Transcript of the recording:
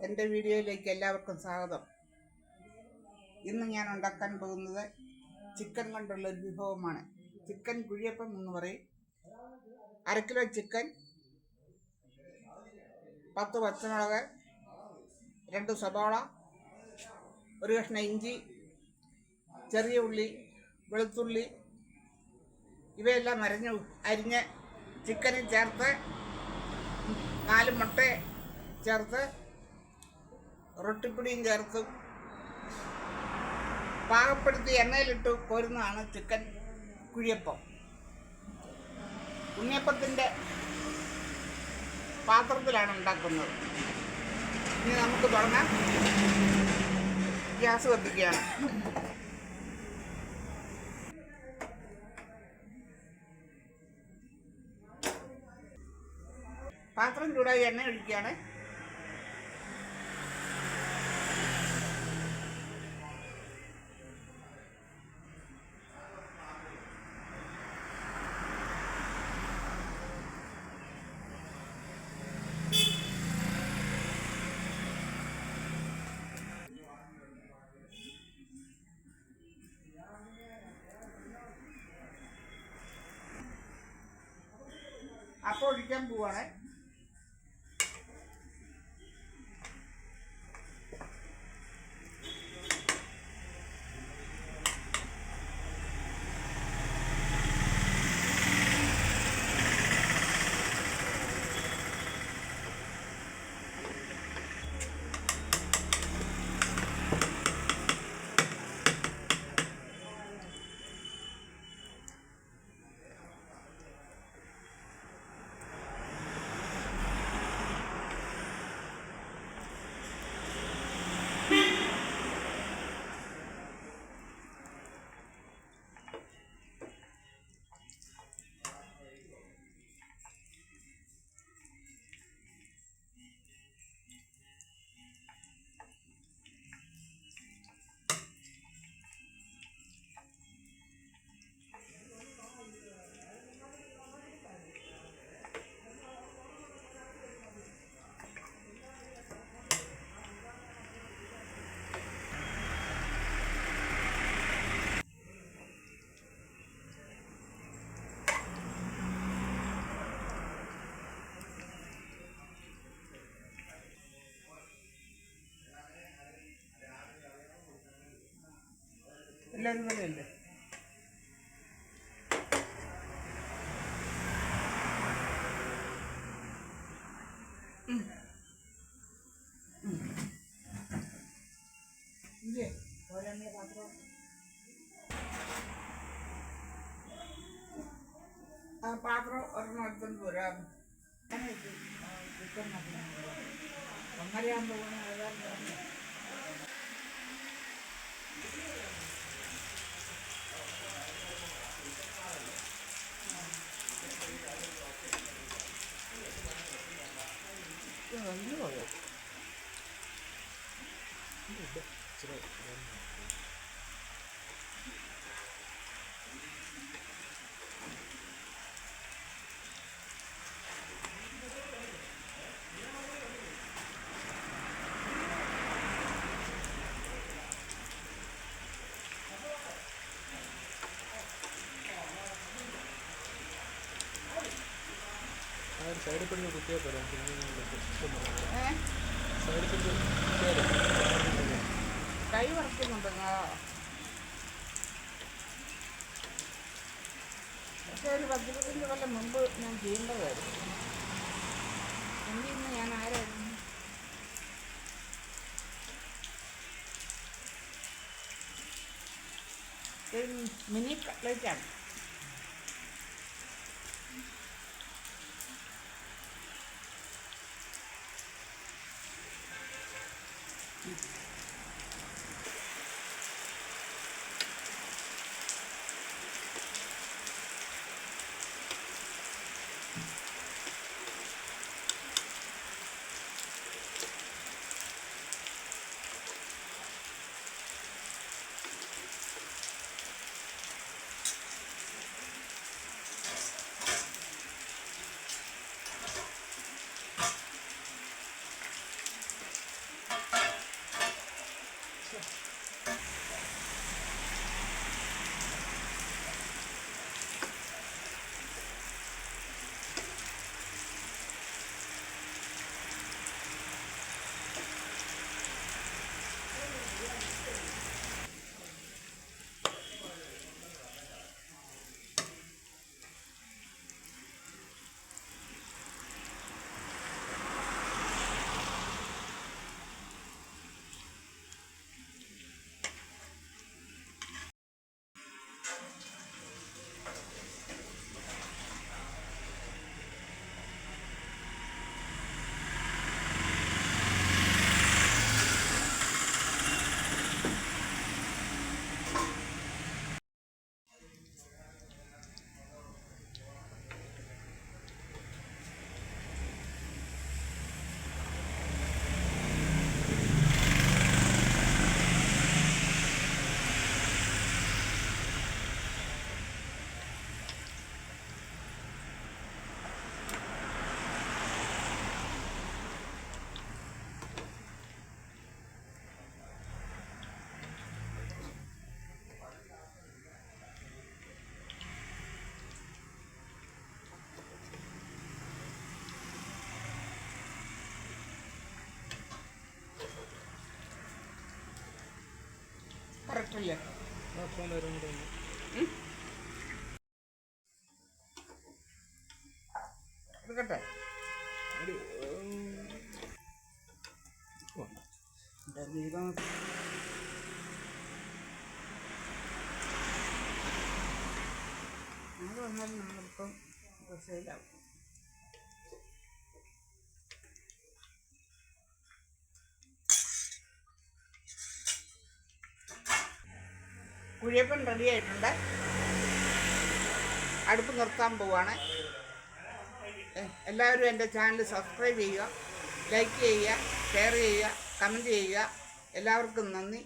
എൻ്റെ വീഡിയോയിലേക്ക് എല്ലാവർക്കും സ്വാഗതം. ഇന്ന് ഞാൻ ഉണ്ടാക്കാൻ പോകുന്നത് ചിക്കൻ കൊണ്ടുള്ള ഒരു വിഭവമാണ്. ചിക്കൻ കുഴിയപ്പം എന്ന് പറയും. 1/2 കിലോ ചിക്കൻ, 10 പച്ചമുളക്, 2 സവാള, 1 കഷ്ണം ഇഞ്ചി, ചെറിയ ഉള്ളി, വെളുത്തുള്ളി ഇവയെല്ലാം അരിഞ്ഞ് ചിക്കനിൽ ചേർത്ത് 4 മുട്ട ചേർത്ത് റൊട്ടിപ്പൊടിയും ചേർത്ത് പാകപ്പെടുത്തി എണ്ണയിലിട്ട് കോരുന്നതാണ് ചിക്കൻ കുഴിയപ്പം. ഉണ്ണിയപ്പത്തിൻ്റെ പാത്രത്തിലാണ് ഉണ്ടാക്കുന്നത്. ഇനി നമുക്ക് തുടങ്ങാം. ഗ്യാസ് കത്തിക്കുകയാണ്. പാത്രം ചൂടായി എണ്ണ ഒഴിക്കുകയാണ്. അപ്പോൾ ഒഴിക്കാൻ പോവാണ്. എല്ലാവരും പോലെയല്ലേ? ആ പാത്രം ഒരെണ്ണം എടുത്തോണ്ട് പോരാ. ഒന്നരയാകുമ്പോ സൈഡിൽ പെടുന്ന കുട്ടിയെ പറയാം. കൈ വറക്കുന്നുണ്ട്. പക്ഷേ ഒരു 10-15 കൊല്ലം മുമ്പ് ഞാൻ ചെയ്യേണ്ടതായിരുന്നു. എന്തിന്ന് ഞാൻ ആരായിരുന്നു? മിനി കട്ട്ലേറ്റാണ്. കറക്റ്റ് അല്ലേ? ഫോൺ നേരം കൂടെ ഒന്ന് എടുക്കട്ടെ. ദീപം അത് വന്നാലും നമ്മളിപ്പം സെയിലാവും. കുഴിയപ്പം റെഡി ആയിട്ടുണ്ട്. അടുപ്പ് നിർത്താൻ പോവാണ്. എല്ലാവരും എൻ്റെ ചാനൽ സബ്സ്ക്രൈബ് ചെയ്യുക, ലൈക്ക് ചെയ്യുക, ഷെയർ ചെയ്യുക, കമൻറ്റ് ചെയ്യുക. എല്ലാവർക്കും നന്ദി.